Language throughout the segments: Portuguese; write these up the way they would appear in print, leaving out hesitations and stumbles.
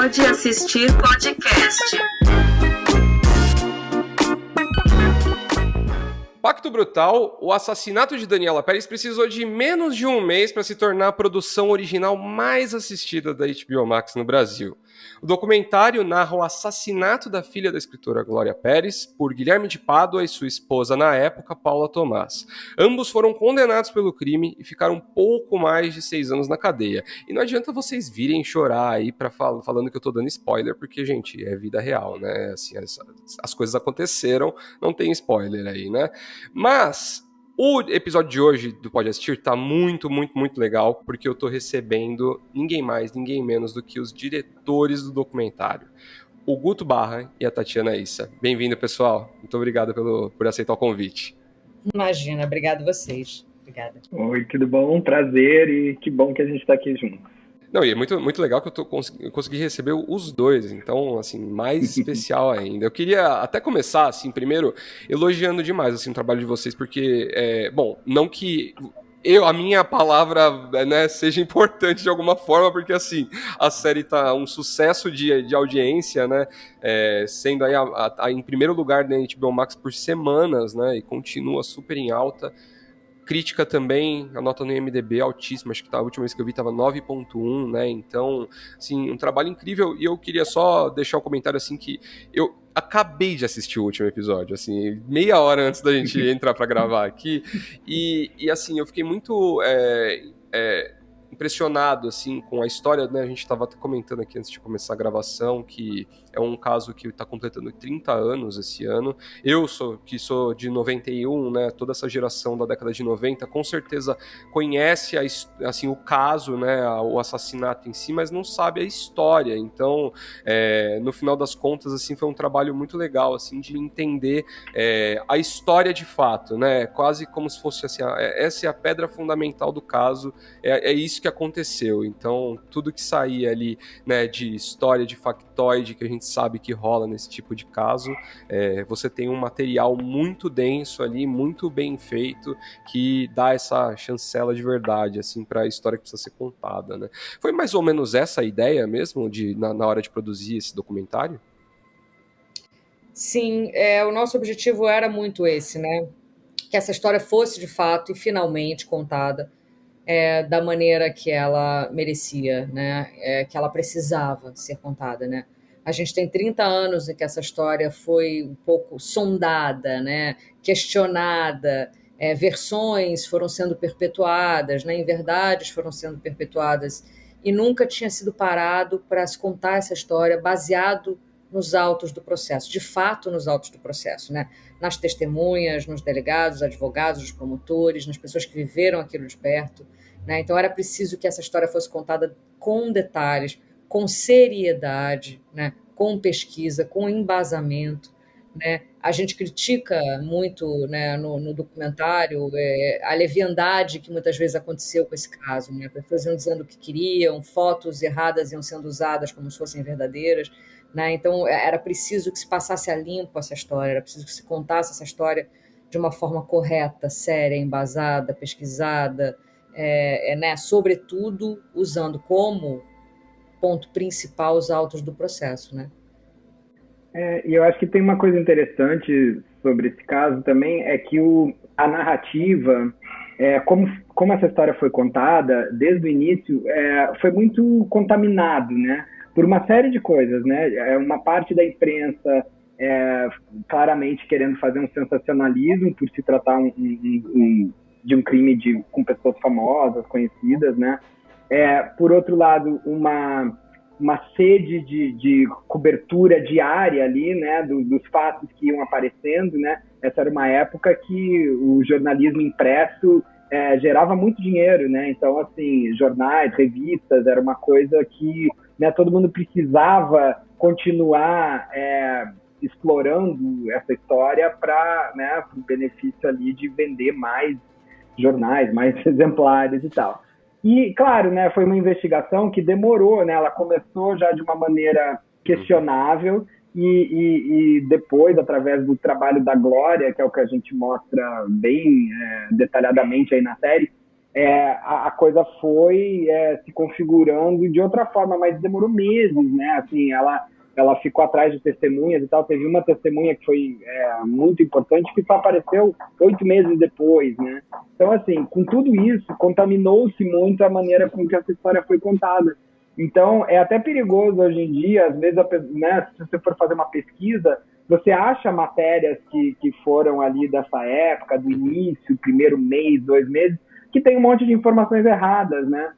Pode Assistir Podcast. Pacto Brutal, o assassinato de Daniela Pérez precisou de menos de um mês para se tornar a produção original mais assistida da HBO Max no Brasil. O documentário narra o assassinato da filha da escritora Glória Pérez por Guilherme de Pádua e sua esposa na época, Paula Tomás. Ambos foram condenados pelo crime e ficaram pouco mais de 6 anos na cadeia. E não adianta vocês virem chorar aí falando que eu tô dando spoiler, porque, gente, é vida real, né? Assim, as coisas aconteceram, não tem spoiler aí, né? Mas o episódio de hoje do Pode Assistir tá muito, muito, muito legal, porque eu tô recebendo ninguém mais, ninguém menos do que os diretores do documentário, o Guto Barra e a Tatiana Issa. Bem-vindo, pessoal. Muito obrigado por aceitar o convite. Imagina, obrigado vocês. Obrigada. Oi, tudo bom? Prazer e que bom que a gente tá aqui junto. Não, e é muito, muito legal que eu consegui receber os dois, então, assim, mais especial ainda. Eu queria até começar, assim, primeiro, elogiando demais, assim, o trabalho de vocês, porque, bom, não que a minha palavra, né, seja importante de alguma forma, porque, assim, a série tá um sucesso de audiência, né, sendo aí em primeiro lugar na HBO Max por semanas, né, e continua super em alta. Crítica também, a nota no IMDb altíssima, acho que a última vez que eu vi estava 9.1, né, então, assim, um trabalho incrível, e eu queria só deixar um comentário, assim, que eu acabei de assistir o último episódio, assim, meia hora antes da gente entrar para gravar aqui, e, assim, eu fiquei muito impressionado, assim, com a história, né, a gente estava comentando aqui antes de começar a gravação, que é um caso que está completando 30 anos esse ano. Eu que sou de 91, né, toda essa geração da década de 90, com certeza conhece assim, o caso, né, o assassinato em si, mas não sabe a história. Então, no final das contas, assim, foi um trabalho muito legal, assim, de entender a história de fato, né, quase como se fosse assim, essa é a pedra fundamental do caso, é isso que aconteceu. Então, tudo que saía ali, né, de história, de factoide, que a gente sabe que rola nesse tipo de caso, você tem um material muito denso ali, muito bem feito, que dá essa chancela de verdade, assim, para a história que precisa ser contada, né? Foi mais ou menos essa a ideia mesmo, na hora de produzir esse documentário? Sim, o nosso objetivo era muito esse, né? Que essa história fosse, de fato, e finalmente contada da maneira que ela merecia, né? Que ela precisava ser contada, né? A gente tem 30 anos em que essa história foi um pouco sondada, né? Questionada, versões foram sendo perpetuadas, né? Inverdades foram sendo perpetuadas, e nunca tinha sido parado para se contar essa história baseado nos autos do processo, de fato nos autos do processo, né? Nas testemunhas, nos delegados, advogados, os promotores, nas pessoas que viveram aquilo de perto, né? Então era preciso que essa história fosse contada com detalhes, com seriedade, né? Com pesquisa, com embasamento, né? A gente critica muito, né, no documentário a leviandade que muitas vezes aconteceu com esse caso, né? As pessoas iam dizendo o que queriam, fotos erradas iam sendo usadas como se fossem verdadeiras, né? Então era preciso que se passasse a limpo essa história, era preciso que se contasse essa história de uma forma correta, séria, embasada, pesquisada, né? Sobretudo usando como ponto principal os autos do processo, né? E eu acho que tem uma coisa interessante sobre esse caso também, é que a narrativa, como essa história foi contada, desde o início, foi muito contaminado, né? Por uma série de coisas, né? Uma parte da imprensa claramente querendo fazer um sensacionalismo por se tratar de um crime com pessoas famosas, conhecidas, né? Por outro lado, uma sede de cobertura diária ali, né, dos fatos que iam aparecendo, né? Essa era uma época que o jornalismo impresso gerava muito dinheiro, né? Então, assim, jornais, revistas, era uma coisa que, né, todo mundo precisava continuar explorando essa história para, né, o benefício ali de vender mais jornais, mais exemplares e tal. E, claro, né, foi uma investigação que demorou, né? Ela começou já de uma maneira questionável e depois, através do trabalho da Glória, que é o que a gente mostra bem detalhadamente aí na série, a coisa foi se configurando de outra forma, mas demorou meses, né? Assim, ela ficou atrás de testemunhas e tal. Teve uma testemunha que foi muito importante, que só apareceu 8 meses depois, né? Então, assim, com tudo isso, contaminou-se muito a maneira com que essa história foi contada. Então, é até perigoso hoje em dia, às vezes, né, se você for fazer uma pesquisa, você acha matérias que foram ali dessa época, do início, primeiro mês, 2 meses, que tem um monte de informações erradas, né?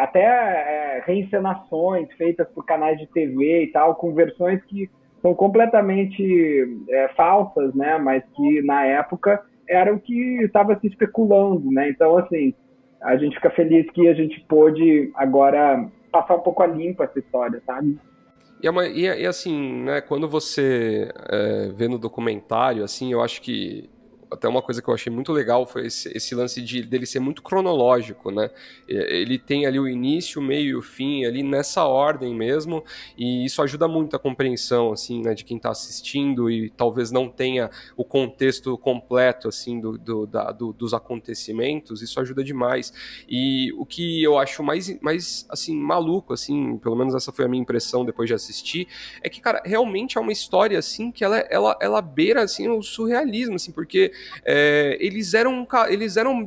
Até reencenações feitas por canais de TV e tal, com versões que são completamente falsas, né? Mas que na época era o que estava se especulando, né? Então, assim, a gente fica feliz que a gente pôde agora passar um pouco a limpo essa história, sabe? E assim, né, quando você vê no documentário, assim, eu acho que até uma coisa que eu achei muito legal foi esse lance dele ser muito cronológico, né? Ele tem ali o início, o meio e o fim ali nessa ordem mesmo, e isso ajuda muito a compreensão, assim, né, de quem está assistindo e talvez não tenha o contexto completo, assim, dos acontecimentos. Isso ajuda demais. E o que eu acho mais assim, maluco, assim, pelo menos essa foi a minha impressão depois de assistir, é que, cara, realmente é uma história, assim, que ela beira, assim, o surrealismo, assim, porque eles eram,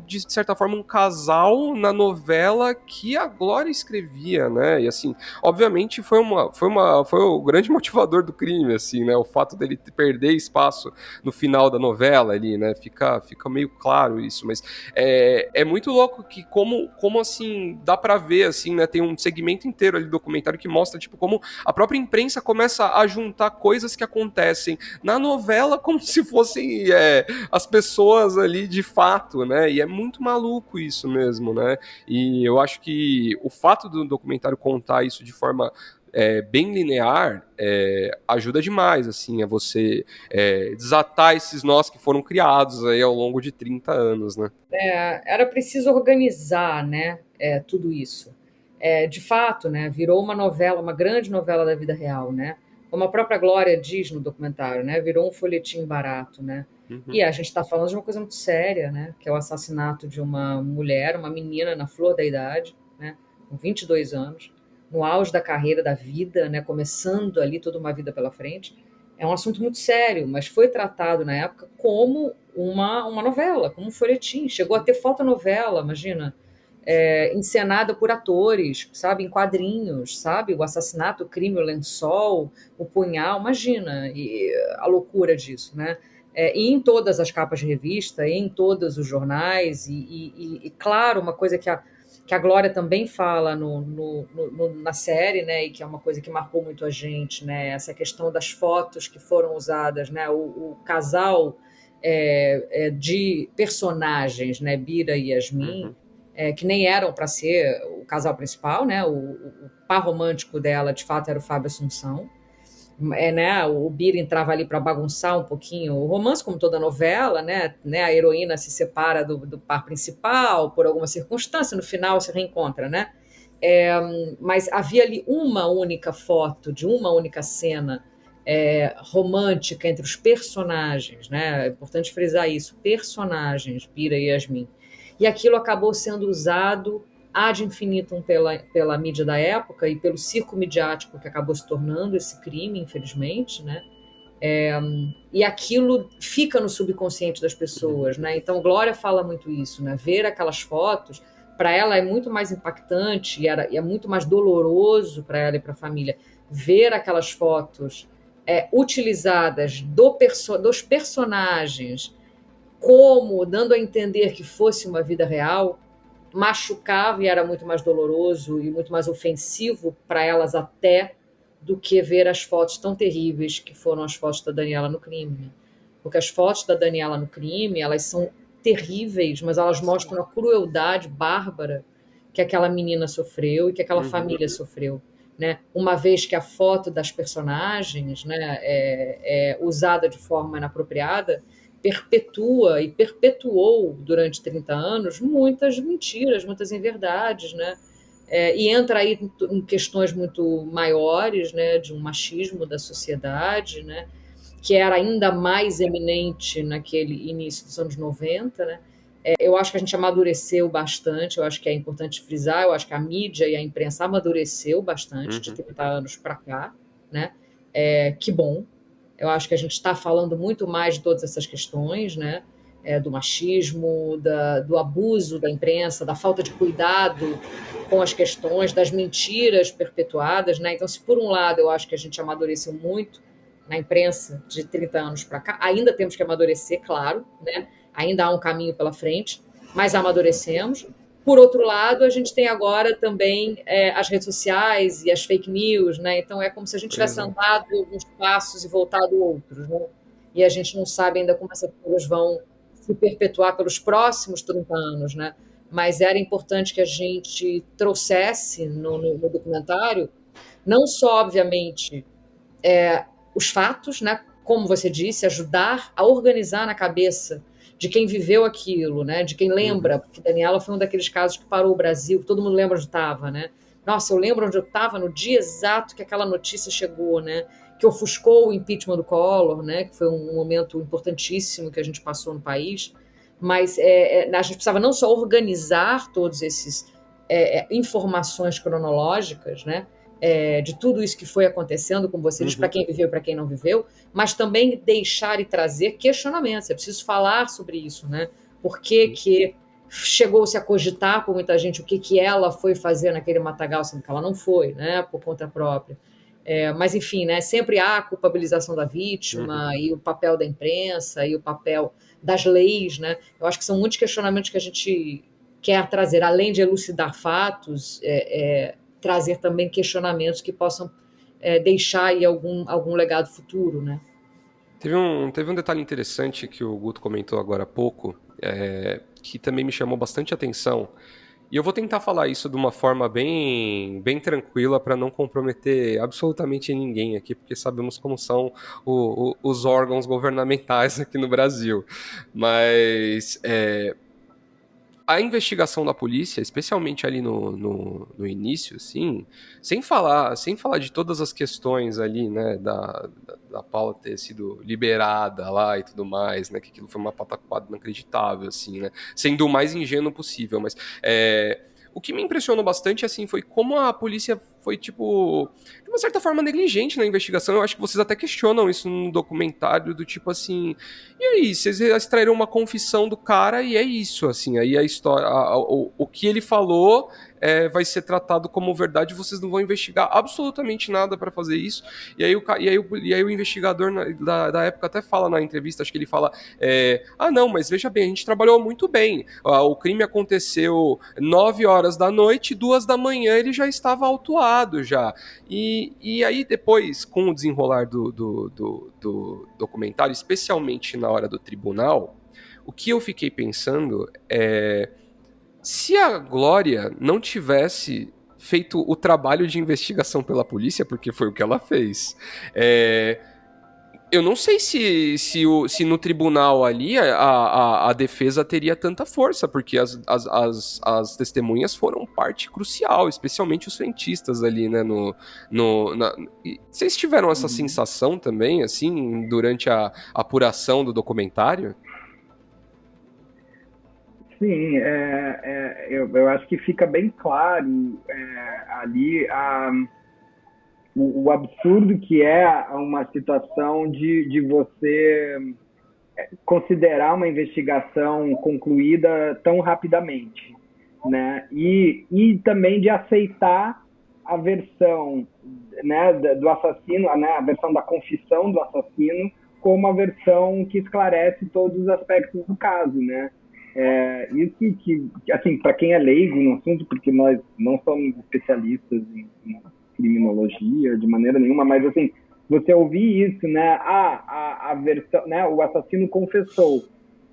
de certa forma, um casal na novela que a Glória escrevia, né? E assim, obviamente foi o grande motivador do crime, assim, né? O fato dele perder espaço no final da novela ali, né? Fica meio claro isso, mas é muito louco que como assim, dá pra ver, assim, né? Tem um segmento inteiro ali do documentário que mostra, tipo, como a própria imprensa começa a juntar coisas que acontecem na novela como se fossem as pessoas ali de fato, né? E é muito maluco isso mesmo, né? E eu acho que o fato do documentário contar isso de forma bem linear ajuda demais, assim, a você desatar esses nós que foram criados aí ao longo de 30 anos, né? Era preciso organizar, né, tudo isso. De fato, né, virou uma novela, uma grande novela da vida real, né? Como a própria Glória diz no documentário, né? Virou um folhetim barato, né? Uhum. E a gente está falando de uma coisa muito séria, né? Que é o assassinato de uma mulher, uma menina na flor da idade, né? Com 22 anos, no auge da carreira, da vida, né? Começando ali toda uma vida pela frente. É um assunto muito sério, mas foi tratado na época como uma novela, como um folhetim. Chegou a ter fotonovela, imagina, encenada por atores, sabe, em quadrinhos, sabe, o assassinato, o crime, o lençol, o punhal, imagina, e a loucura disso, né? E em todas as capas de revista, em todos os jornais, e claro, uma coisa que a Glória também fala na série, né, e que é uma coisa que marcou muito a gente, né, essa questão das fotos que foram usadas, né, o casal de personagens, né, Bira e Yasmin, que nem eram para ser o casal principal, né, o par romântico dela, de fato, era o Fábio Assunção. Né, o Bira entrava ali para bagunçar um pouquinho o romance, como toda novela, né, a heroína se separa do par principal por alguma circunstância, no final se reencontra, né? Mas havia ali uma única foto de uma única cena romântica entre os personagens, né? É importante frisar isso, personagens, Bira e Yasmin. E aquilo acabou sendo usado ad infinitum pela mídia da época e pelo circo midiático que acabou se tornando esse crime, infelizmente, né? E aquilo fica no subconsciente das pessoas, né? Então, Glória fala muito isso, né? Ver aquelas fotos, para ela é muito mais impactante e é muito mais doloroso para ela e para a família ver aquelas fotos utilizadas dos personagens como dando a entender que fosse uma vida real, machucava e era muito mais doloroso e muito mais ofensivo para elas até do que ver as fotos tão terríveis que foram as fotos da Daniela no crime. Porque as fotos da Daniela no crime, elas são terríveis, mas elas mostram a crueldade bárbara que aquela menina sofreu e que aquela família sofreu. Né? Uma vez que a foto das personagens, né, é usada de forma inapropriada, perpetua e perpetuou durante 30 anos muitas mentiras, muitas inverdades, né? E entra aí em questões muito maiores, né, de um machismo da sociedade, né, que era ainda mais eminente naquele início dos anos 90, né? Eu acho que a gente amadureceu bastante, eu acho que é importante frisar, eu acho que a mídia e a imprensa amadureceu bastante de 30 anos para cá, né? Que bom. Eu acho que a gente está falando muito mais de todas essas questões, né? Do machismo, do abuso da imprensa, da falta de cuidado com as questões, das mentiras perpetuadas, né? Então, se por um lado eu acho que a gente amadureceu muito na imprensa de 30 anos para cá, ainda temos que amadurecer, claro, né? Ainda há um caminho pela frente, mas amadurecemos. Por outro lado, a gente tem agora também as redes sociais e as fake news, né? Então é como se a gente tivesse andado alguns passos e voltado outros, né? E a gente não sabe ainda como essas coisas vão se perpetuar pelos próximos 30 anos, né? Mas era importante que a gente trouxesse no documentário, não só, obviamente, os fatos, né? Como você disse, ajudar a organizar na cabeça de quem viveu aquilo, né? De quem lembra, porque Daniela foi um daqueles casos que parou o Brasil, que todo mundo lembra onde estava, né? Nossa, eu lembro onde eu estava no dia exato que aquela notícia chegou, né? Que ofuscou o impeachment do Collor, né? Que foi um momento importantíssimo que a gente passou no país. Mas a gente precisava não só organizar todos esses informações cronológicas, né? De tudo isso que foi acontecendo, como você diz, para quem viveu e para quem não viveu, mas também deixar e trazer questionamentos. É preciso falar sobre isso, né? Por que chegou-se a cogitar por muita gente o que ela foi fazer naquele matagal, sendo que ela não foi, né? Por conta própria. Mas, enfim, né? Sempre há a culpabilização da vítima e o papel da imprensa e o papel das leis, né? Eu acho que são muitos questionamentos que a gente quer trazer, além de elucidar fatos, trazer também questionamentos que possam deixar aí algum legado futuro, né? Teve um detalhe interessante que o Guto comentou agora há pouco, que também me chamou bastante atenção, e eu vou tentar falar isso de uma forma bem, bem tranquila para não comprometer absolutamente ninguém aqui, porque sabemos como são os órgãos governamentais aqui no Brasil. Mas a investigação da polícia, especialmente ali no início, assim, sem falar de todas as questões ali, né, da Paula ter sido liberada lá e tudo mais, né, que aquilo foi uma pataquada inacreditável, assim, né, sendo o mais ingênuo possível, mas o que me impressionou bastante, assim, foi como a polícia foi, tipo, de uma certa forma negligente na investigação. Eu acho que vocês até questionam isso no documentário, do tipo assim, e aí, vocês extraíram uma confissão do cara e é isso, assim, aí a história, o que ele falou vai ser tratado como verdade, vocês não vão investigar absolutamente nada para fazer isso, e aí o investigador da época até fala na entrevista, acho que ele fala, não, mas veja bem, a gente trabalhou muito bem, o crime aconteceu 9 horas da noite, 2 da manhã ele já estava autuado já, e aí depois, com o desenrolar do documentário, especialmente na hora do tribunal, o que eu fiquei pensando se a Glória não tivesse feito o trabalho de investigação pela polícia, porque foi o que ela fez, eu não sei se no tribunal ali a defesa teria tanta força, porque as testemunhas foram parte crucial, especialmente os frentistas ali, né? Vocês tiveram essa sensação também, assim, durante a apuração do documentário? Sim, eu acho que fica bem claro ali o absurdo que é uma situação de você considerar uma investigação concluída tão rapidamente, né? E também de aceitar a versão, né, do assassino, né, a versão da confissão do assassino como a versão que esclarece todos os aspectos do caso, né? Isso que assim, para quem é leigo no assunto, porque nós não somos especialistas em criminologia de maneira nenhuma, mas assim, você ouvir isso, né, a versão, né, o assassino confessou,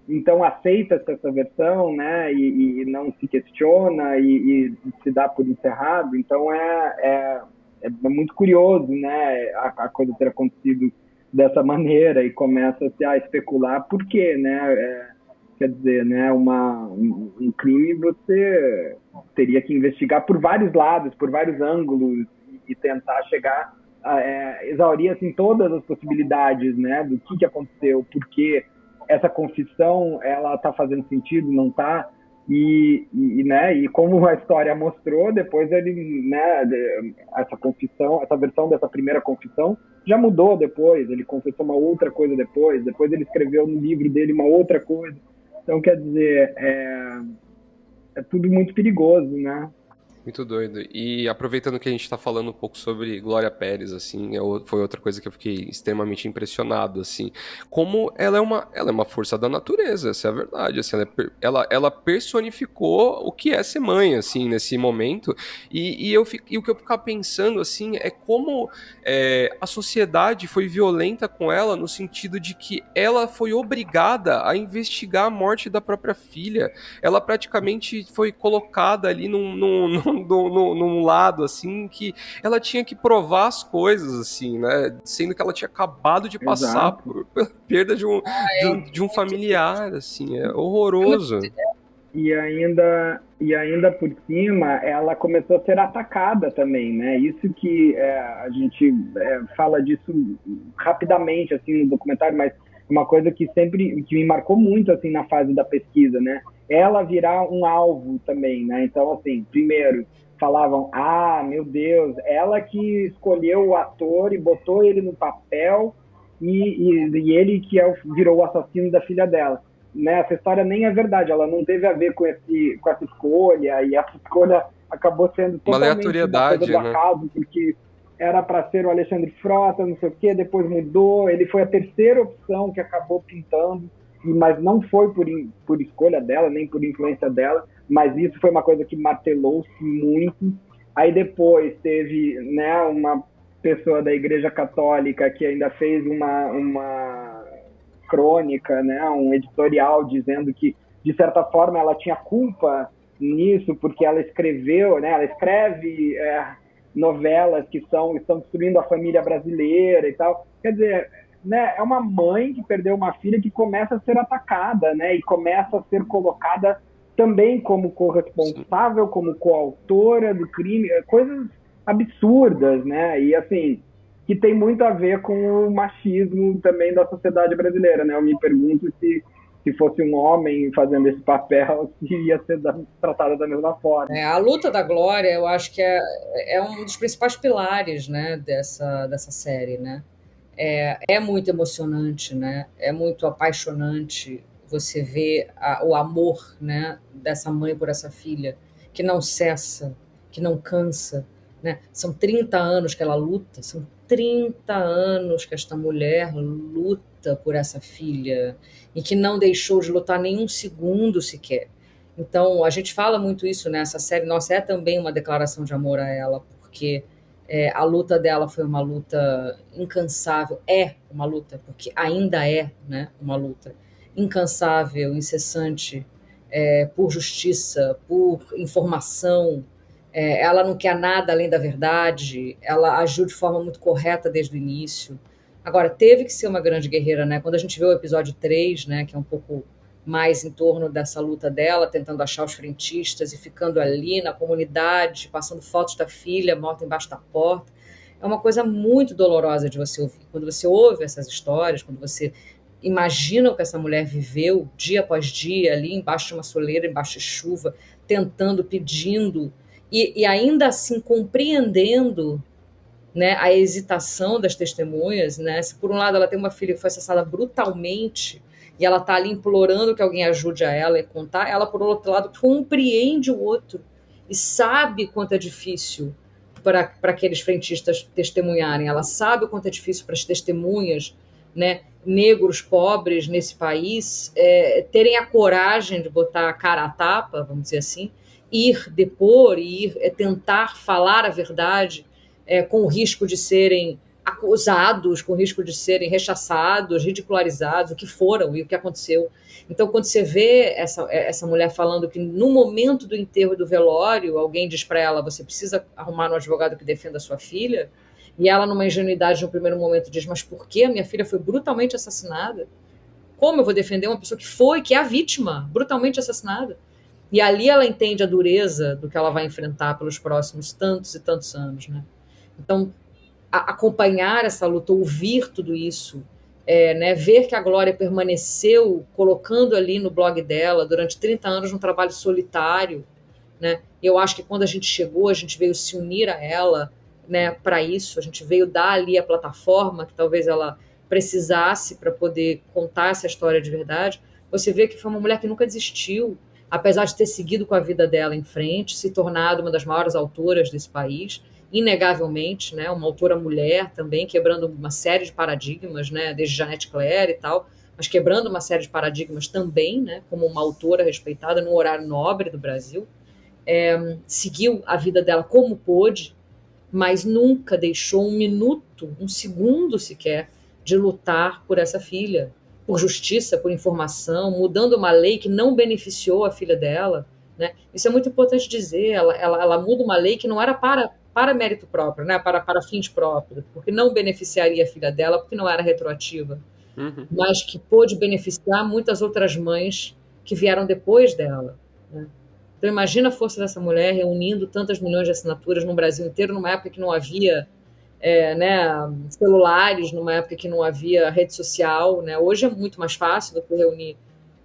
então aceita-se essa versão, né, e não se questiona e se dá por encerrado, então é muito curioso, né, a coisa ter acontecido dessa maneira e começa-se a especular por quê, né, quer dizer, né, um crime você teria que investigar por vários lados, por vários ângulos e tentar chegar exaurir assim todas as possibilidades, né, do que aconteceu, por que essa confissão, ela está fazendo sentido, não está? Né, e como a história mostrou, depois ele, né, essa confissão, essa versão dessa primeira confissão já mudou depois, ele confessou uma outra coisa depois ele escreveu no livro dele uma outra coisa. Então, quer dizer, é tudo muito perigoso, né? Muito doido. E aproveitando que a gente tá falando um pouco sobre Glória Pérez, assim, foi outra coisa que eu fiquei extremamente impressionado, assim. Como ela é uma força da natureza, essa é a verdade, assim, ela personificou o que é ser mãe, assim, nesse momento. E o que eu ficava pensando, assim, é como a sociedade foi violenta com ela no sentido de que ela foi obrigada a investigar a morte da própria filha. Ela praticamente foi colocada ali num lado, assim, que ela tinha que provar as coisas, assim, né? Sendo que ela tinha acabado de passar por perda de um familiar, assim, é horroroso. E ainda por cima, ela começou a ser atacada também, né? Isso que a gente fala disso rapidamente, assim, no documentário, mas uma coisa que me marcou muito, assim, na fase da pesquisa, né? Ela virar um alvo também, né? Então, assim, primeiro, falavam, meu Deus, ela que escolheu o ator e botou ele no papel e ele que virou o assassino da filha dela. Né? Essa história nem é verdade, ela não teve a ver com essa escolha, e essa escolha acabou sendo totalmente uma coisa do acaso, porque era para ser o Alexandre Frota, não sei o quê, depois mudou, ele foi a terceira opção que acabou pintando, mas não foi por escolha dela, nem por influência dela, mas isso foi uma coisa que martelou-se muito. Aí depois teve, né, uma pessoa da Igreja Católica que ainda fez uma crônica, né, um editorial dizendo que, de certa forma, ela tinha culpa nisso, porque ela escreveu, né, ela escreve novelas que estão destruindo a família brasileira e tal. Quer dizer, né, é uma mãe que perdeu uma filha que começa a ser atacada, né, e começa a ser colocada também como corresponsável, como coautora do crime, coisas absurdas, né, e assim, que tem muito a ver com o machismo também da sociedade brasileira, né? Eu me pergunto se fosse um homem fazendo esse papel, se ia ser tratada da mesma forma. A luta da Glória, eu acho que é um dos principais pilares, né, dessa série, né? É muito emocionante, né? É muito apaixonante você ver o amor, né, dessa mãe por essa filha, que não cessa, que não cansa, né? São 30 anos que ela luta, são 30 anos que esta mulher luta por essa filha e que não deixou de lutar nem um segundo sequer. Então, a gente fala muito isso nessa série, nossa, é também uma declaração de amor a ela, porque a luta dela foi uma luta incansável, é uma luta, porque ainda é, né, uma luta incansável, incessante, por justiça, por informação. Ela não quer nada além da verdade, ela agiu de forma muito correta desde o início. Agora, teve que ser uma grande guerreira, né? Quando a gente vê o episódio 3, né, que é um pouco mais em torno dessa luta dela, tentando achar os frentistas e ficando ali na comunidade, passando fotos da filha morta embaixo da porta, é uma coisa muito dolorosa de você ouvir. Quando você ouve essas histórias, quando você imagina o que essa mulher viveu dia após dia, ali embaixo de uma soleira, embaixo de chuva, tentando, pedindo, e ainda assim compreendendo, né, a hesitação das testemunhas, né? Se por um lado ela tem uma filha que foi assassinada brutalmente e ela está ali implorando que alguém ajude a ela e contar, ela por outro lado compreende o outro e sabe quanto é difícil para aqueles frentistas testemunharem, ela sabe o quanto é difícil para as testemunhas, né, negros pobres nesse país terem a coragem de botar a cara à tapa, vamos dizer assim, ir depor, tentar falar a verdade, com o risco de serem acusados, com o risco de serem rechaçados, ridicularizados, o que foram e o que aconteceu. Então, quando você vê essa mulher falando que no momento do enterro do velório, alguém diz para ela, você precisa arrumar um advogado que defenda a sua filha, e ela, numa ingenuidade, no primeiro momento, diz, mas por que a minha filha foi brutalmente assassinada? Como eu vou defender uma pessoa que é a vítima, brutalmente assassinada? E ali ela entende a dureza do que ela vai enfrentar pelos próximos tantos e tantos anos, né? Então, acompanhar essa luta, ouvir tudo isso, né, ver que a Glória permaneceu colocando ali no blog dela durante 30 anos um trabalho solitário, né? Eu acho que quando a gente chegou, a gente veio se unir a ela, né, para isso, a gente veio dar ali a plataforma que talvez ela precisasse para poder contar essa história de verdade. Você vê que foi uma mulher que nunca desistiu, apesar de ter seguido com a vida dela em frente, se tornado uma das maiores autoras desse país, inegavelmente, né, uma autora mulher também, quebrando uma série de paradigmas, né, desde Jeanette Claire e tal, mas quebrando uma série de paradigmas também, né, como uma autora respeitada no horário nobre do Brasil. Seguiu a vida dela como pôde, mas nunca deixou um minuto, um segundo sequer, de lutar por essa filha, por justiça, por informação, mudando uma lei que não beneficiou a filha dela, né? Isso é muito importante dizer. Ela muda uma lei que não era para mérito próprio, né? Para fins próprios, porque não beneficiaria a filha dela, porque não era retroativa, mas que pôde beneficiar muitas outras mães que vieram depois dela, né? Então, imagina a força dessa mulher reunindo tantas milhões de assinaturas no Brasil inteiro, numa época que não havia né, celulares, numa época que não havia rede social, né? Hoje é muito mais fácil do que reunir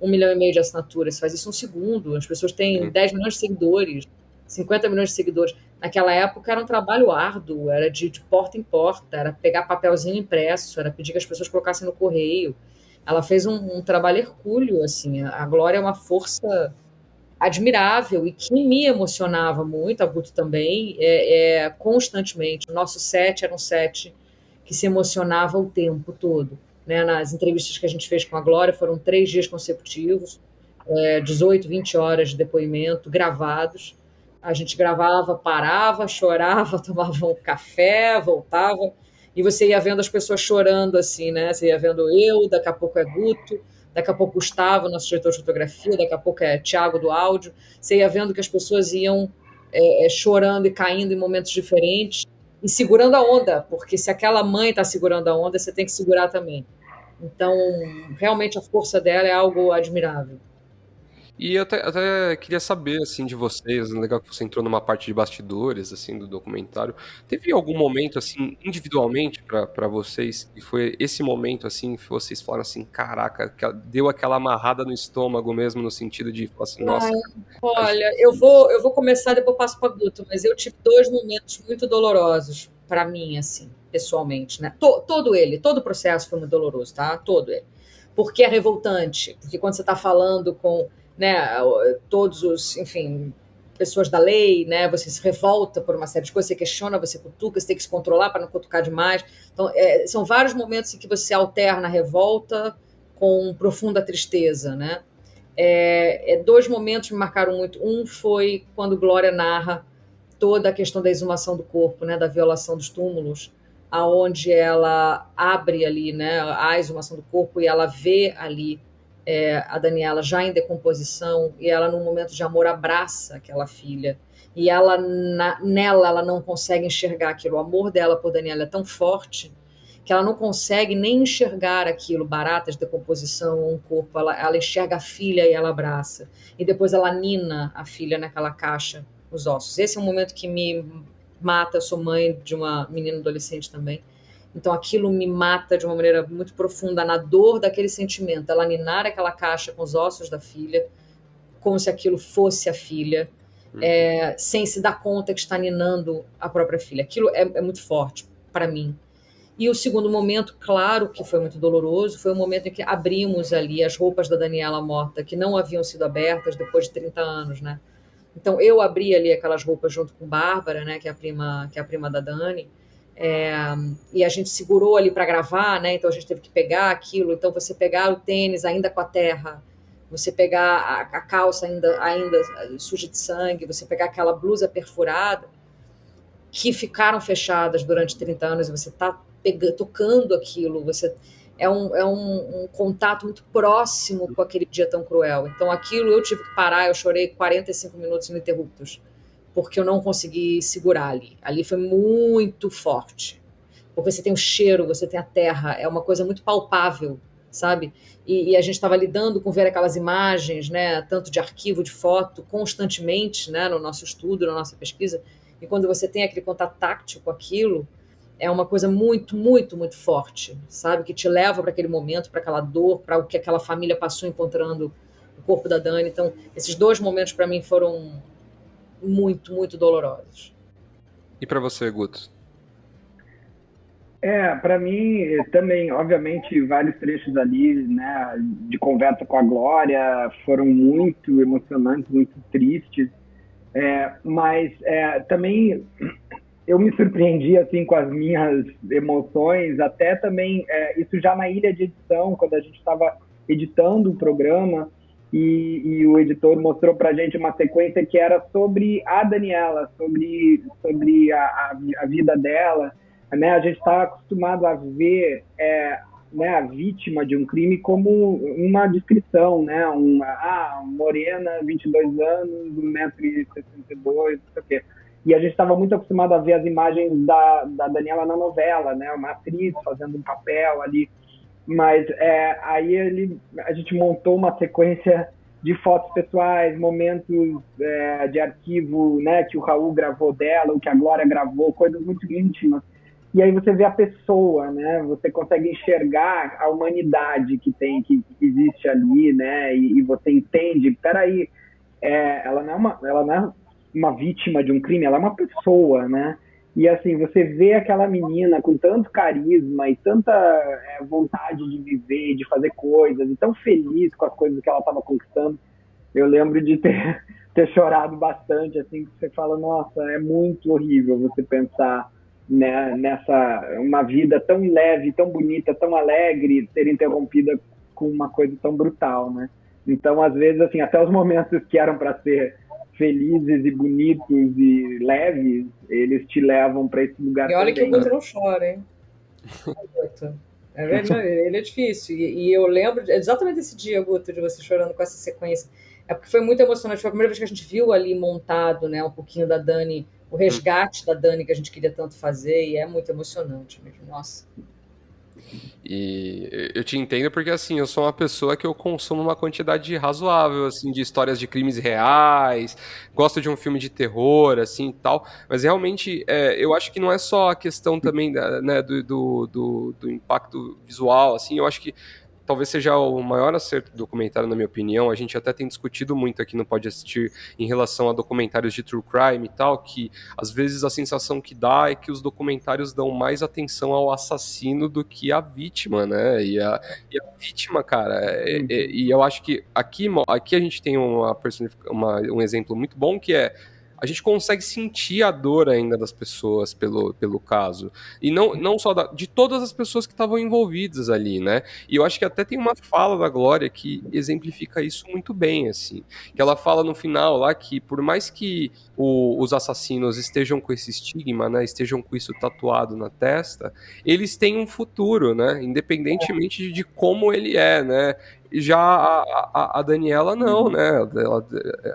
1,5 milhão de assinaturas. Você faz isso em um segundo. As pessoas têm 10 milhões de seguidores, 50 milhões de seguidores. Naquela época era um trabalho árduo, era de porta em porta, era pegar papelzinho impresso, era pedir que as pessoas colocassem no correio. Ela fez um trabalho hercúleo, assim. A Glória é uma força admirável e que me emocionava muito, a Guto também, constantemente. O nosso set era um set que se emocionava o tempo todo, né? Nas entrevistas que a gente fez com a Glória, foram 3 dias consecutivos, 18, 20 horas de depoimento, gravados. A gente gravava, parava, chorava, tomava um café, voltava, e você ia vendo as pessoas chorando, assim, né? Você ia vendo eu, daqui a pouco é Guto, daqui a pouco Gustavo, nosso diretor de fotografia, daqui a pouco é Thiago do áudio. Você ia vendo que as pessoas iam chorando e caindo em momentos diferentes e segurando a onda, porque se aquela mãe está segurando a onda, você tem que segurar também. Então, realmente a força dela é algo admirável. E eu até queria saber, assim, de vocês, legal que você entrou numa parte de bastidores, assim, do documentário. Teve algum momento, assim, individualmente para vocês, que foi esse momento, assim, que vocês falaram assim, caraca, deu aquela amarrada no estômago mesmo, no sentido de falar assim, nossa... Olha, eu vou começar, depois passo para Guto, mas eu tive 2 momentos muito dolorosos para mim, assim, pessoalmente, né? Todo o processo foi muito doloroso, tá? Todo ele. Porque é revoltante, porque quando você está falando com, né, todos os, enfim, pessoas da lei, né, você se revolta por uma série de coisas, você questiona, você cutuca, você tem que se controlar para não cutucar demais. Então, são vários momentos em que você alterna a revolta com profunda tristeza, né? 2 momentos me marcaram muito. Um foi quando Glória narra toda a questão da exumação do corpo, né, da violação dos túmulos, aonde ela abre ali, né, a exumação do corpo e ela vê ali a Daniela já em decomposição e ela, num momento de amor, abraça aquela filha. E ela, nela, ela não consegue enxergar aquilo. O amor dela por Daniela é tão forte que ela não consegue nem enxergar aquilo, baratas de decomposição, um corpo. Ela enxerga a filha e ela abraça. E depois ela nina a filha naquela caixa, os ossos. Esse é um momento que me mata. Eu sou mãe de uma menina adolescente também. Então aquilo me mata de uma maneira muito profunda, na dor daquele sentimento. Ela ninar aquela caixa com os ossos da filha, como se aquilo fosse a filha, sem se dar conta que está ninando a própria filha. Aquilo é muito forte para mim. E o segundo momento, claro que foi muito doloroso, foi o momento em que abrimos ali as roupas da Daniela morta, que não haviam sido abertas depois de 30 anos, né? Então eu abri ali aquelas roupas junto com Bárbara, né, que é a prima da Dani, e a gente segurou ali para gravar, né? Então a gente teve que pegar aquilo. Então você pegar o tênis ainda com a terra, você pegar a calça ainda suja de sangue, você pegar aquela blusa perfurada, que ficaram fechadas durante 30 anos, e você está tocando aquilo, é um contato muito próximo com aquele dia tão cruel. Então aquilo eu tive que parar, eu chorei 45 minutos ininterruptos, porque eu não consegui segurar ali. Ali foi muito forte, porque você tem o cheiro, você tem a terra, é uma coisa muito palpável, sabe? E a gente estava lidando com ver aquelas imagens, né, tanto de arquivo, de foto, constantemente, né, no nosso estudo, na nossa pesquisa, e quando você tem aquele contato táctil com aquilo, é uma coisa muito, muito, muito forte, sabe? Que te leva para aquele momento, para aquela dor, para o que aquela família passou encontrando o corpo da Dani. Então, esses 2 momentos para mim foram muito, muito dolorosos. E para você, Guto? Para mim também, obviamente, vários trechos ali, né, de conversa com a Glória foram muito emocionantes, muito tristes, mas também eu me surpreendi assim com as minhas emoções, até também isso já na ilha de edição, quando a gente estava editando o programa e o editor mostrou para a gente uma sequência que era sobre a Daniela, sobre a vida dela, né? A gente está acostumado a ver né, a vítima de um crime como uma descrição, né? Morena, 22 anos, 1,62 m, não sei o quê. E a gente estava muito acostumado a ver as imagens da Daniela na novela, né? Uma atriz fazendo um papel ali. Mas aí a gente montou uma sequência de fotos pessoais, momentos de arquivo, né? Que o Raul gravou dela, o que a Glória gravou, coisas muito íntimas. E aí você vê a pessoa, né? Você consegue enxergar a humanidade que existe ali, né? E você entende, peraí, ela não é uma vítima de um crime, ela é uma pessoa, né? E assim, você vê aquela menina com tanto carisma e tanta vontade de viver, de fazer coisas, e tão feliz com as coisas que ela estava conquistando. Eu lembro de ter chorado bastante, assim, que você fala, nossa, é muito horrível você pensar, né, uma vida tão leve, tão bonita, tão alegre, ser interrompida com uma coisa tão brutal, né? Então, às vezes, assim, até os momentos que eram para ser felizes e bonitos e leves, eles te levam para esse lugar. E olha também. que o Guto não chora, hein? Ele é difícil. E eu lembro exatamente desse dia, Guto, de você chorando com essa sequência. É porque foi muito emocionante. Foi a primeira vez que a gente viu ali montado, né, um pouquinho da Dani, o resgate da Dani que a gente queria tanto fazer, e é muito emocionante mesmo. Nossa. E eu te entendo porque, assim, eu sou uma pessoa que eu consumo uma quantidade razoável, assim, de histórias de crimes reais, gosto de um filme de terror, assim, e tal, mas realmente eu acho que não é só a questão também, né, do impacto visual, assim, eu acho que talvez seja o maior acerto do documentário, na minha opinião. A gente até tem discutido muito aqui no Pode Assistir em relação a documentários de true crime e tal, que às vezes a sensação que dá é que os documentários dão mais atenção ao assassino do que à vítima, né? E a vítima, cara, e eu acho que aqui a gente tem um exemplo muito bom, que é a gente consegue sentir a dor ainda das pessoas pelo caso. E não só de todas as pessoas que estavam envolvidas ali, né? E eu acho que até tem uma fala da Glória que exemplifica isso muito bem, assim. Que ela fala no final lá que por mais que os assassinos estejam com esse estigma, né? Estejam com isso tatuado na testa, eles têm um futuro, né? Independentemente de como ele é, né? Já a Daniela não, né?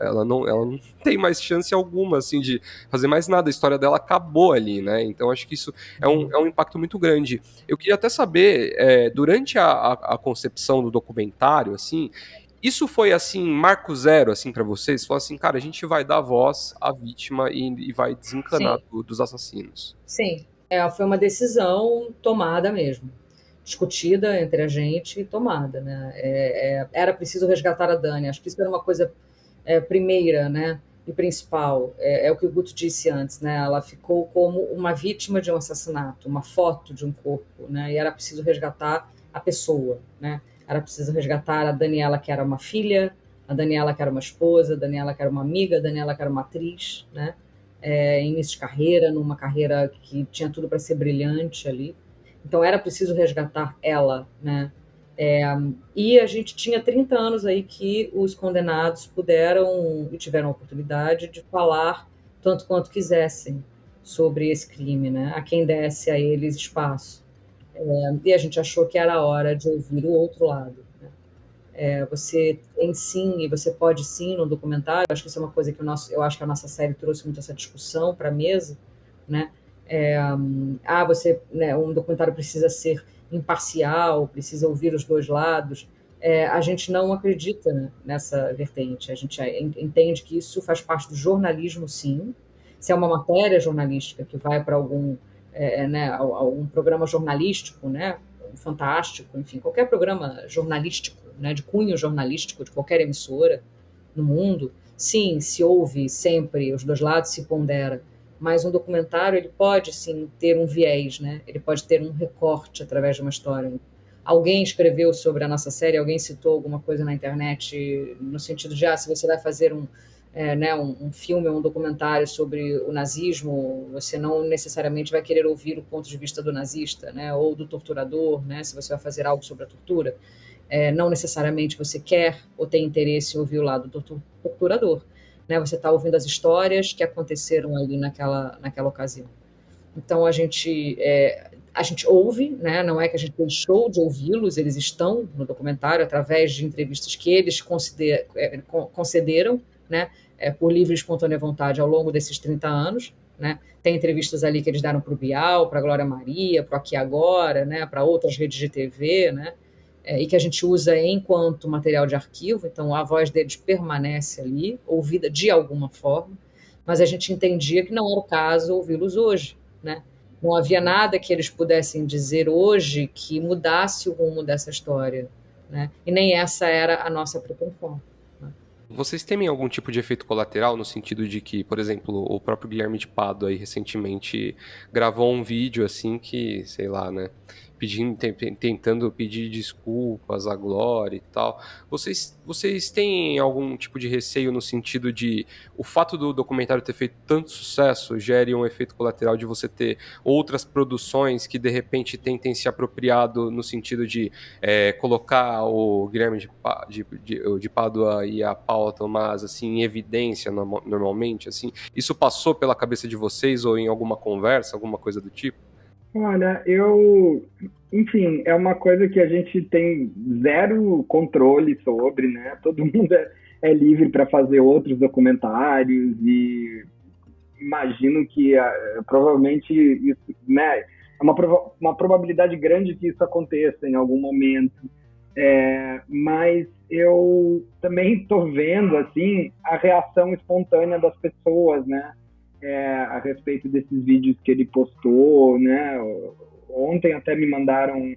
Ela não tem mais chance alguma, assim, de fazer mais nada. A história dela acabou ali, né? Então acho que isso é um impacto muito grande. Eu queria até saber, durante a concepção do documentário, assim, isso foi, assim, marco zero, assim, pra vocês? Falou assim, cara, a gente vai dar voz à vítima e vai desencanar dos assassinos. Sim, foi uma decisão tomada mesmo. Discutida entre a gente e tomada, né? Era preciso resgatar a Dani. Acho que isso era uma coisa primeira, né? E principal. É o que o Guto disse antes, né? Ela ficou como uma vítima de um assassinato, uma foto de um corpo, né? E era preciso resgatar a pessoa, né? Era preciso resgatar a Daniela, que era uma filha, a Daniela, que era uma esposa, a Daniela, que era uma amiga, a Daniela, que era uma atriz, né? Início de carreira, numa carreira que tinha tudo para ser brilhante ali. Então era preciso resgatar ela, né? E a gente tinha 30 anos aí que os condenados puderam e tiveram a oportunidade de falar tanto quanto quisessem sobre esse crime, né? A quem desse a eles espaço. E a gente achou que era a hora de ouvir o outro lado, né? Você tem sim, e você pode sim no documentário. Acho que isso é uma coisa que eu acho que a nossa série trouxe muito essa discussão para a mesa, né? Né, um documentário precisa ser imparcial, precisa ouvir os dois lados. A gente não acredita nessa vertente. A gente entende que isso faz parte do jornalismo, sim. Se é uma matéria jornalística que vai para algum né, algum programa jornalístico, né, fantástico, enfim, qualquer programa jornalístico, né, de cunho jornalístico de qualquer emissora no mundo, sim, se ouve sempre, os dois lados se pondera, mas um documentário ele pode sim ter um viés, né? Ele pode ter um recorte através de uma história. Alguém escreveu sobre a nossa série, alguém citou alguma coisa na internet no sentido de, se você vai fazer né, um filme ou um documentário sobre o nazismo, você não necessariamente vai querer ouvir o ponto de vista do nazista, né, ou do torturador, né, se você vai fazer algo sobre a tortura. Não necessariamente você quer ou tem interesse em ouvir o lado do torturador. Né, você está ouvindo as histórias que aconteceram ali naquela ocasião. Então, a gente ouve, né, não é que a gente deixou de ouvi-los, eles estão no documentário através de entrevistas que eles concederam, né, por livre e espontânea vontade ao longo desses 30 anos. Né? Tem entrevistas ali que eles deram para o Bial, para a Glória Maria, para o Aqui Agora, né, para outras redes de TV, né, e que a gente usa enquanto material de arquivo, então a voz deles permanece ali, ouvida de alguma forma, mas a gente entendia que não era o caso ouvi-los hoje, né? Não havia nada que eles pudessem dizer hoje que mudasse o rumo dessa história, né? E nem essa era a nossa pretensão. Vocês temem algum tipo de efeito colateral no sentido de que, por exemplo, o próprio Guilherme de Pádua aí recentemente gravou um vídeo assim que, sei lá, né, tentando pedir desculpas à Glória e tal. Vocês têm algum tipo de receio no sentido de o fato do documentário ter feito tanto sucesso gere um efeito colateral de você ter outras produções que de repente tentem se apropriado no sentido de colocar o Guilherme de Pádua e a Paula Tomás assim, em evidência normalmente? Assim, isso passou pela cabeça de vocês ou em alguma conversa, alguma coisa do tipo? Olha, enfim, é uma coisa que a gente tem zero controle sobre, né? Todo mundo é livre para fazer outros documentários e imagino que provavelmente isso, né? É uma probabilidade grande que isso aconteça em algum momento. Mas eu também estou vendo assim a reação espontânea das pessoas, né? A respeito desses vídeos que ele postou, né? Ontem até me mandaram um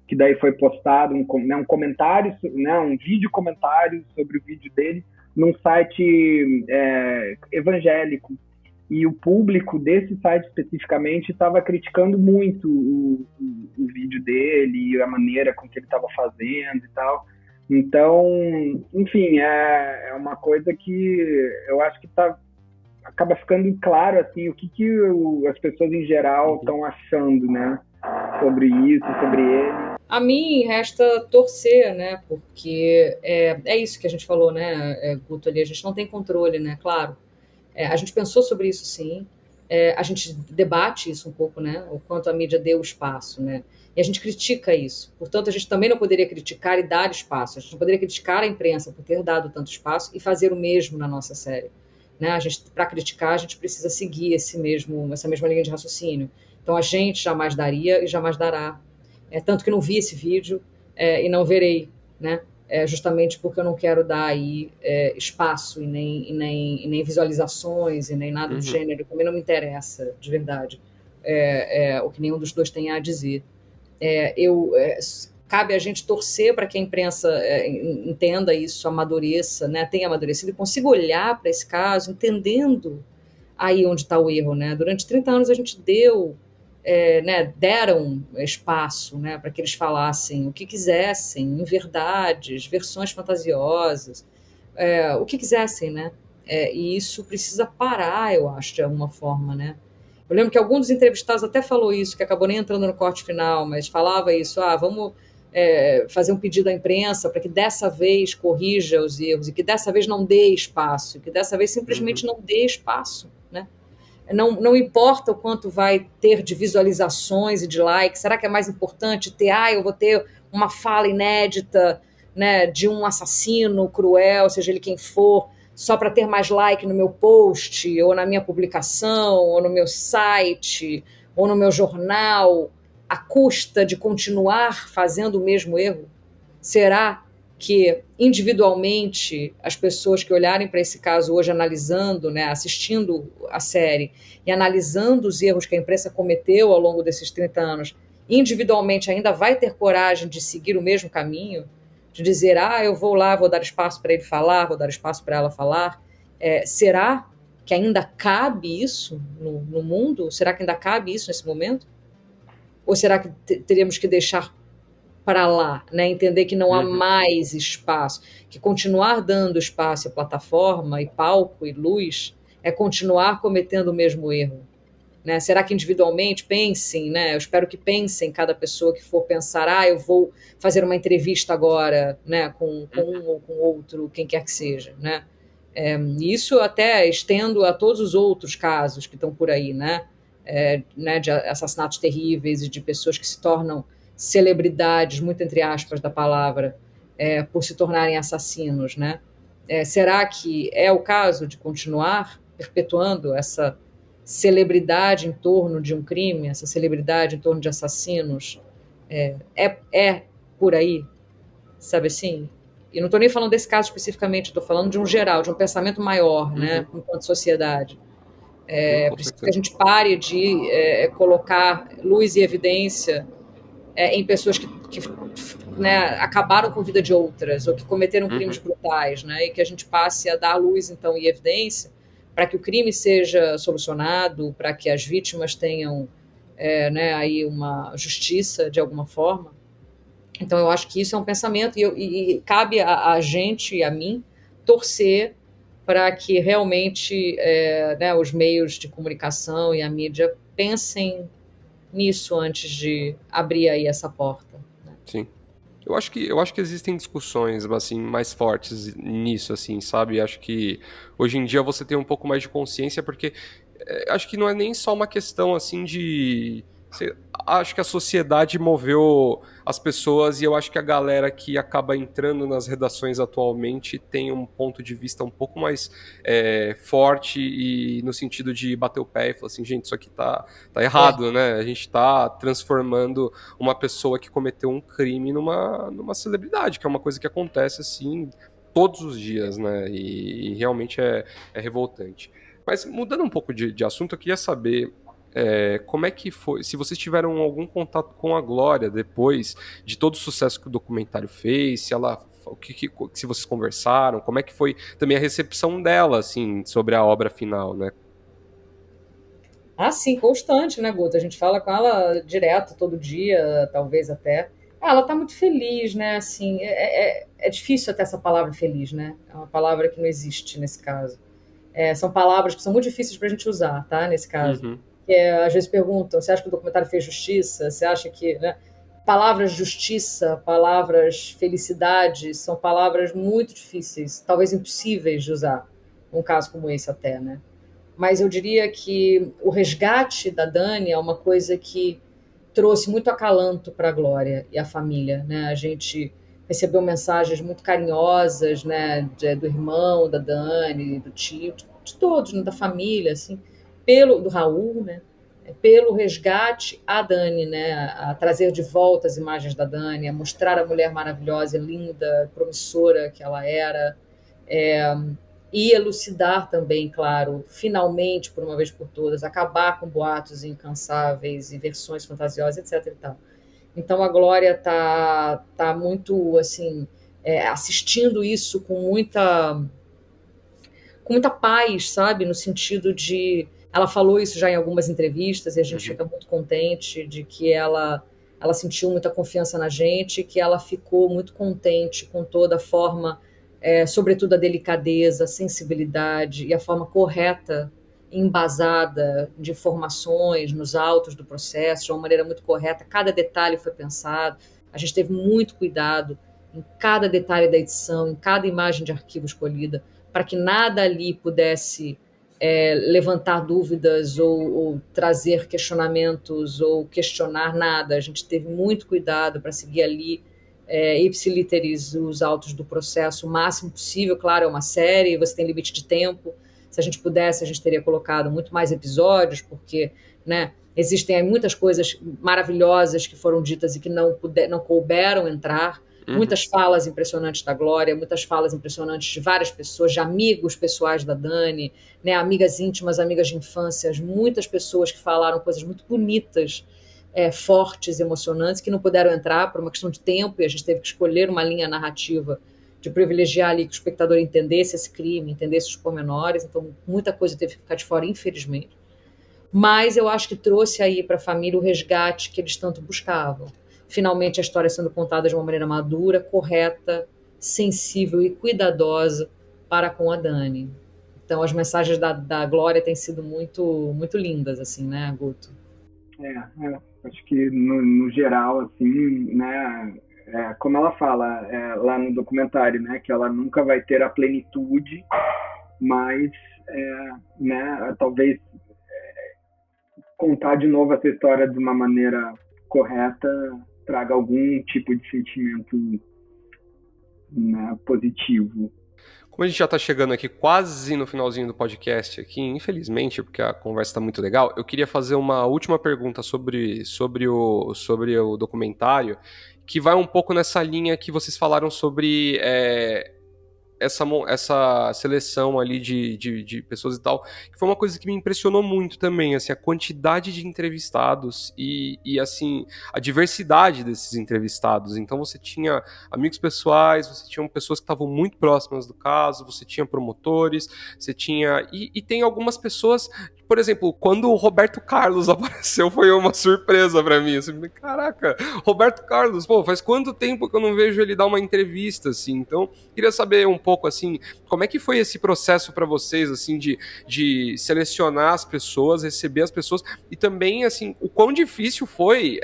que daí foi postado um comentário, né? Um vídeo comentário sobre o vídeo dele num site evangélico, e o público desse site especificamente estava criticando muito o vídeo dele e a maneira com que ele estava fazendo e tal. Então, enfim, é uma coisa que eu acho que acaba ficando claro assim, o que as pessoas em geral estão achando, né, sobre isso, sobre ele. A mim resta torcer, né, porque é isso que a gente falou, né, Guto, ali, a gente não tem controle, né, claro. A gente pensou sobre isso, sim. A gente debate isso um pouco, né? O quanto a mídia deu espaço, né? E a gente critica isso. Portanto, a gente também não poderia criticar e dar espaço. A gente não poderia criticar a imprensa por ter dado tanto espaço e fazer o mesmo na nossa série. Né? Para criticar, a gente precisa seguir essa mesma linha de raciocínio. Então, a gente jamais daria e jamais dará. Tanto que não vi esse vídeo e não verei, né? Justamente porque eu não quero dar aí espaço e nem visualizações e nem nada do gênero, também não me interessa, de verdade, o que nenhum dos dois tem a dizer. Cabe a gente torcer para que a imprensa entenda isso, amadureça, né, tenha amadurecido e consiga olhar para esse caso, entendendo aí onde está o erro. Né? Durante 30 anos a gente deram espaço, né, para que eles falassem o que quisessem, em verdades, versões fantasiosas, o que quisessem, né? E isso precisa parar, eu acho, de alguma forma, né? Eu lembro que algum dos entrevistados até falou isso, que acabou nem entrando no corte final, mas falava isso, vamos fazer um pedido à imprensa para que dessa vez corrija os erros e que dessa vez não dê espaço, que dessa vez simplesmente não dê espaço, né? Não importa o quanto vai ter de visualizações e de likes, será que é mais importante ter, eu vou ter uma fala inédita, né, de um assassino cruel, seja ele quem for, só para ter mais like no meu post, ou na minha publicação, ou no meu site, ou no meu jornal, à custa de continuar fazendo o mesmo erro? Será que individualmente as pessoas que olharem para esse caso hoje analisando, né, assistindo a série e analisando os erros que a imprensa cometeu ao longo desses 30 anos, individualmente ainda vai ter coragem de seguir o mesmo caminho, de dizer, eu vou lá, vou dar espaço para ele falar, vou dar espaço para ela falar. Será que ainda cabe isso no mundo? Será que ainda cabe isso nesse momento? Ou será que teríamos que deixar para lá, né? Entender que não há mais espaço, que continuar dando espaço e plataforma e palco e luz é continuar cometendo o mesmo erro, né? Será que individualmente pensem, né? Eu espero que pensem, cada pessoa que for pensar, eu vou fazer uma entrevista agora, né, com um ou com outro, quem quer que seja, né? Isso até estendo a todos os outros casos que estão por aí, né? De assassinatos terríveis e de pessoas que se tornam celebridades, muito entre aspas da palavra, por se tornarem assassinos, né? Será que é o caso de continuar perpetuando essa celebridade em torno de um crime, essa celebridade em torno de assassinos? É por aí, sabe assim? E não estou nem falando desse caso especificamente, estou falando de um geral, de um pensamento maior, né, enquanto sociedade. Preciso que a gente pare de colocar luz e evidência em pessoas que né, acabaram com a vida de outras, ou que cometeram crimes brutais, né, e que a gente passe a dar luz, então, e evidência para que o crime seja solucionado, para que as vítimas tenham né, aí uma justiça de alguma forma. Então, eu acho que isso é um pensamento, e cabe a gente e a mim torcer para que realmente né, os meios de comunicação e a mídia pensem nisso antes de abrir aí essa porta. Né? Sim. Eu acho que existem discussões assim mais fortes nisso, assim, sabe? Acho que hoje em dia você tem um pouco mais de consciência, porque acho que não é nem só uma questão assim de... Acho que a sociedade moveu as pessoas, e eu acho que a galera que acaba entrando nas redações atualmente tem um ponto de vista um pouco mais forte, e no sentido de bater o pé e falar assim, gente, isso aqui tá errado, né? A gente tá transformando uma pessoa que cometeu um crime numa celebridade, que é uma coisa que acontece assim todos os dias, né? E realmente é revoltante. Mas mudando um pouco de assunto, eu queria saber como é que foi, se vocês tiveram algum contato com a Glória depois de todo o sucesso que o documentário fez, se vocês conversaram, como é que foi também a recepção dela, assim, sobre a obra final, né? Sim, constante, né, Guto? A gente fala com ela direto, todo dia, talvez até. Ela tá muito feliz, né, assim, é difícil até essa palavra feliz, né? É uma palavra que não existe nesse caso. São palavras que são muito difíceis pra gente usar, tá, nesse caso. Às vezes perguntam, você acha que o documentário fez justiça? Você acha que... Né? Palavras justiça, palavras felicidade, são palavras muito difíceis, talvez impossíveis de usar, num caso como esse até, né? Mas eu diria que o resgate da Dani é uma coisa que trouxe muito acalanto para a Glória e a família, né? A gente recebeu mensagens muito carinhosas, né, do irmão da Dani, do tio, de todos, né, da família, assim, do Raul, né, pelo resgate à Dani, né, a trazer de volta as imagens da Dani, a mostrar a mulher maravilhosa, linda, promissora que ela era, e elucidar também, claro, finalmente, por uma vez por todas, acabar com boatos incansáveis e versões fantasiosas, etc. E tal. Então a Glória tá muito assim assistindo isso com muita paz, sabe, no sentido de... Ela falou isso já em algumas entrevistas, e a gente fica muito contente de que ela sentiu muita confiança na gente, que ela ficou muito contente com toda a forma, sobretudo a delicadeza, a sensibilidade e a forma correta, embasada de informações nos autos do processo, de uma maneira muito correta. Cada detalhe foi pensado, a gente teve muito cuidado em cada detalhe da edição, em cada imagem de arquivo escolhida, para que nada ali pudesse levantar dúvidas ou trazer questionamentos ou questionar nada. A gente teve muito cuidado para seguir ali ipsiliteris os autos do processo o máximo possível. Claro, é uma série, você tem limite de tempo. Se a gente pudesse, a gente teria colocado muito mais episódios, porque, né, existem muitas coisas maravilhosas que foram ditas e que não couberam entrar, Muitas falas impressionantes da Glória, muitas falas impressionantes de várias pessoas, de amigos pessoais da Dani, né, amigas íntimas, amigas de infância, muitas pessoas que falaram coisas muito bonitas, fortes, emocionantes, que não puderam entrar por uma questão de tempo, e a gente teve que escolher uma linha narrativa de privilegiar ali que o espectador entendesse esse crime, entendesse os pormenores, então muita coisa teve que ficar de fora, infelizmente. Mas eu acho que trouxe aí para a família o resgate que eles tanto buscavam. Finalmente a história sendo contada de uma maneira madura, correta, sensível e cuidadosa para com a Dani. Então as mensagens da Glória têm sido muito, muito lindas, assim, né, Guto? Acho que no geral, assim, né, como ela fala lá no documentário, né, que ela nunca vai ter a plenitude, mas, né, talvez contar de novo essa história de uma maneira correta traga algum tipo de sentimento, né, positivo. Como a gente já está chegando aqui quase no finalzinho do podcast aqui, infelizmente, porque a conversa está muito legal, eu queria fazer uma última pergunta sobre o documentário, que vai um pouco nessa linha que vocês falaram sobre essa seleção ali de pessoas e tal, que foi uma coisa que me impressionou muito também, assim, a quantidade de entrevistados e assim, a diversidade desses entrevistados. Então você tinha amigos pessoais, você tinha pessoas que estavam muito próximas do caso, você tinha promotores, você tinha... E tem algumas pessoas, por exemplo, quando o Roberto Carlos apareceu, foi uma surpresa pra mim, assim, caraca, Roberto Carlos, pô, faz quanto tempo que eu não vejo ele dar uma entrevista, assim, então, queria saber um pouco, assim, como é que foi esse processo para vocês, assim, de selecionar as pessoas, receber as pessoas, e também, assim, o quão difícil foi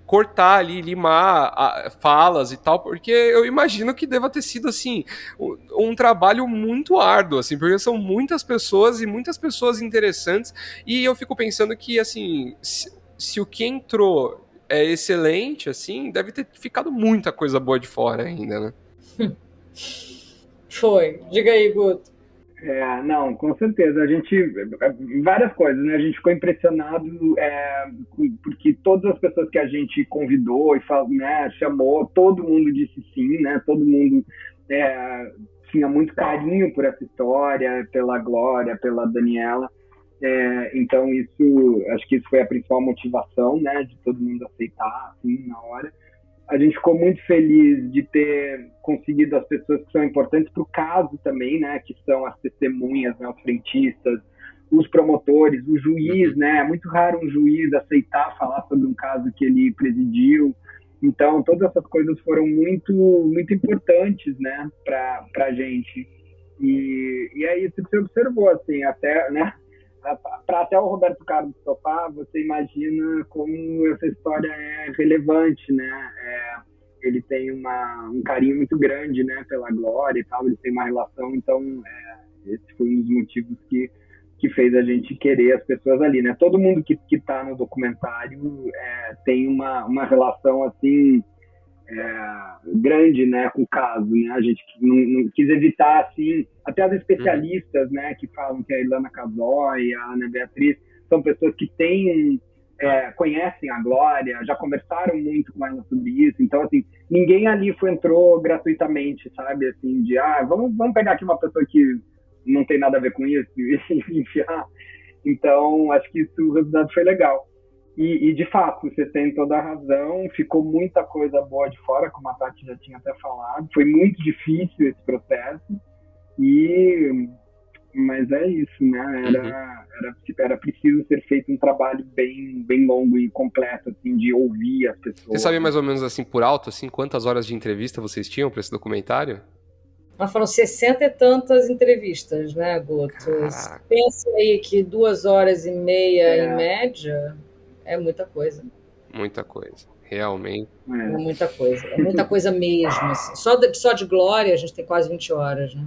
cortar ali, limar falas e tal, porque eu imagino que deva ter sido, assim, um trabalho muito árduo, assim, porque são muitas pessoas e muitas pessoas interessantes, e eu fico pensando que, assim, se o que entrou é excelente, assim, deve ter ficado muita coisa boa de fora ainda, né? Foi. Diga aí, Guto. Não, com certeza. A gente, várias coisas, né? A gente ficou impressionado porque todas as pessoas que a gente convidou e né, chamou, todo mundo disse sim, né? Todo mundo tinha muito carinho por essa história, pela Glória, pela Daniela. Então isso, acho que isso foi a principal motivação, né? De todo mundo aceitar, assim, na hora. A gente ficou muito feliz de ter conseguido as pessoas que são importantes para o caso também, né? Que são as testemunhas, né? Os frentistas, os promotores, o juiz, né? É muito raro um juiz aceitar falar sobre um caso que ele presidiu. Então, todas essas coisas foram muito, muito importantes, né? Para a gente. E aí isso que você observou, assim, até, né? Para até o Roberto Carlos topar, você imagina como essa história é relevante, né? Ele tem um carinho muito grande, né, pela Glória e tal, eles têm uma relação, então esse foi um dos motivos que fez a gente querer as pessoas ali, né? Todo mundo que está no documentário tem uma relação, assim, grande, né, com o caso, né? A gente não quis evitar, assim, até as especialistas, né, que falam que a Ilana Casoy, a Ana Beatriz, são pessoas que conhecem a Glória, já conversaram muito com ela sobre isso, então, assim, ninguém ali entrou gratuitamente, sabe, assim, de, vamos pegar aqui uma pessoa que não tem nada a ver com isso e enfiar. Então, acho que o resultado foi legal. E, de fato, você tem toda a razão, ficou muita coisa boa de fora, como a Tati já tinha até falado, foi muito difícil esse processo, mas é isso, né? Era preciso ser feito um trabalho bem, bem longo e completo, assim, de ouvir as pessoas. Você sabe mais ou menos, assim, por alto, assim, quantas horas de entrevista vocês tinham para esse documentário? Mas foram 60 e tantas entrevistas, né, Guto? Caraca. Pensa aí que 2 horas e meia, em média, é muita coisa. Muita coisa, realmente. É muita coisa. É muita coisa mesmo. Assim. Só de Glória a gente tem quase 20 horas, né?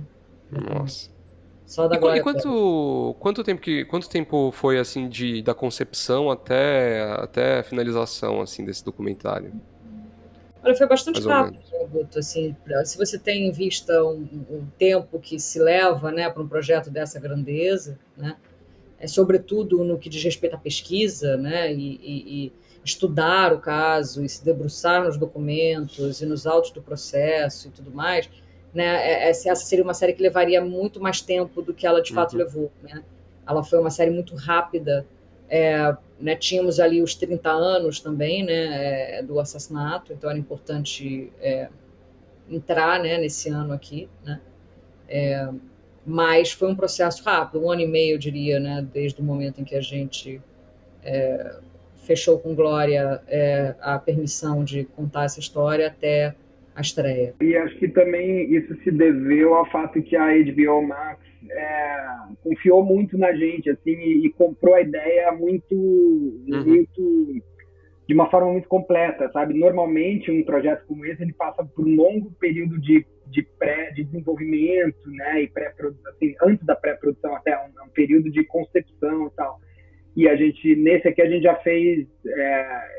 Nossa. Só da Glória. E quanto tempo foi, assim, da concepção até a finalização, assim, desse documentário? Olha, foi bastante rápido, né, Guto? Assim, se você tem em vista um tempo que se leva, né, para um projeto dessa grandeza, né, sobretudo no que diz respeito à pesquisa, né, e estudar o caso, e se debruçar nos documentos e nos autos do processo e tudo mais, né, essa seria uma série que levaria muito mais tempo do que ela de fato levou, né? Ela foi uma série muito rápida, né, tínhamos ali os 30 anos também, né, do assassinato, então era importante entrar, né, nesse ano aqui, né? Mas foi um processo rápido, 1 ano e meio, eu diria, né, desde o momento em que a gente fechou com Glória a permissão de contar essa história até a estreia. E acho que também isso se deveu ao fato que a HBO Max confiou muito na gente, assim, e comprou a ideia muito de uma forma muito completa, sabe? Normalmente um projeto como esse ele passa por um longo período de desenvolvimento, né, e pré-produção, assim, antes da pré-produção até um período de concepção e tal. E nesse aqui a gente já fez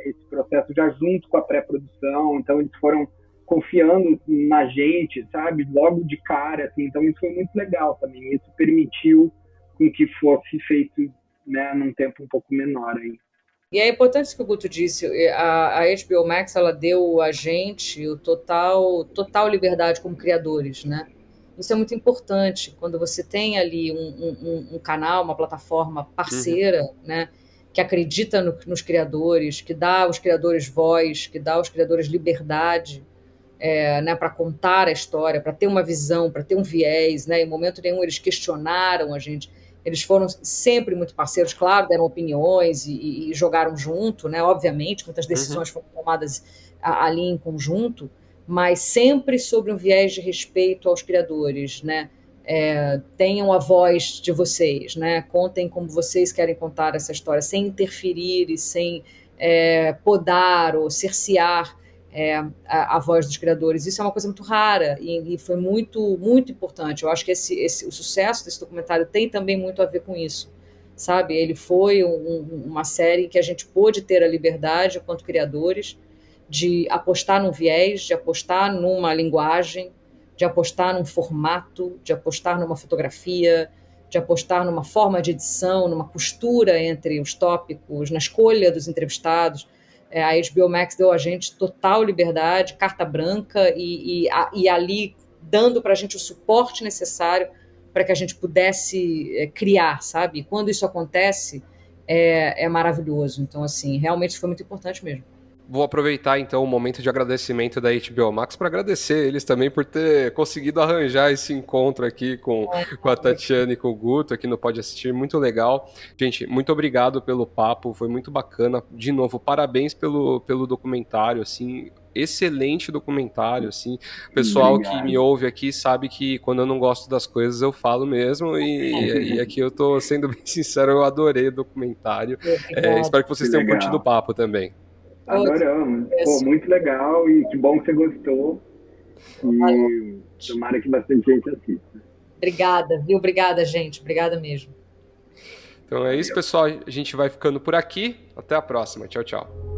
esse processo já junto com a pré-produção, então eles foram confiando na gente, sabe, logo de cara, assim, então isso foi muito legal também, isso permitiu com que fosse feito, né, num tempo um pouco menor aí. E é importante isso que o Guto disse, a HBO Max, ela deu a gente o total liberdade como criadores, né? Isso é muito importante, quando você tem ali um canal, uma plataforma parceira, né, que acredita nos criadores, que dá aos criadores voz, que dá aos criadores liberdade, né, para contar a história, para ter uma visão, para ter um viés, né? Em momento nenhum eles questionaram a gente. Eles foram sempre muito parceiros, claro, deram opiniões e jogaram junto, né? Obviamente, muitas decisões foram tomadas ali em conjunto, mas sempre sobre um viés de respeito aos criadores, né? Tenham a voz de vocês, né? Contem como vocês querem contar essa história, sem interferir e sem podar ou cercear a voz dos criadores. Isso é uma coisa muito rara e foi muito, muito importante. Eu acho que o sucesso desse documentário tem também muito a ver com isso, sabe? Ele foi uma série que a gente pôde ter a liberdade, enquanto criadores, de apostar num viés, de apostar numa linguagem, de apostar num formato, de apostar numa fotografia, de apostar numa forma de edição, numa costura entre os tópicos, na escolha dos entrevistados. A HBO Max deu a gente total liberdade, carta branca, e ali dando para a gente o suporte necessário para que a gente pudesse criar, sabe? E quando isso acontece, é maravilhoso. Então, assim, realmente foi muito importante mesmo. Vou aproveitar, então, o momento de agradecimento da HBO Max para agradecer eles também por ter conseguido arranjar esse encontro aqui com a Tatiana e com o Guto aqui no Pode Assistir. Muito legal. Gente, muito obrigado pelo papo, foi muito bacana. De novo, parabéns pelo documentário, assim, excelente documentário, assim. O pessoal que me ouve aqui sabe que quando eu não gosto das coisas eu falo mesmo, e aqui eu tô sendo bem sincero, eu adorei o documentário. Espero que vocês tenham curtido o papo também. Adoramos. Pô, muito legal e que bom que você gostou. E tomara que bastante gente assista. Obrigada, viu? Obrigada, gente. Obrigada mesmo. Então é isso, pessoal. A gente vai ficando por aqui. Até a próxima. Tchau, tchau.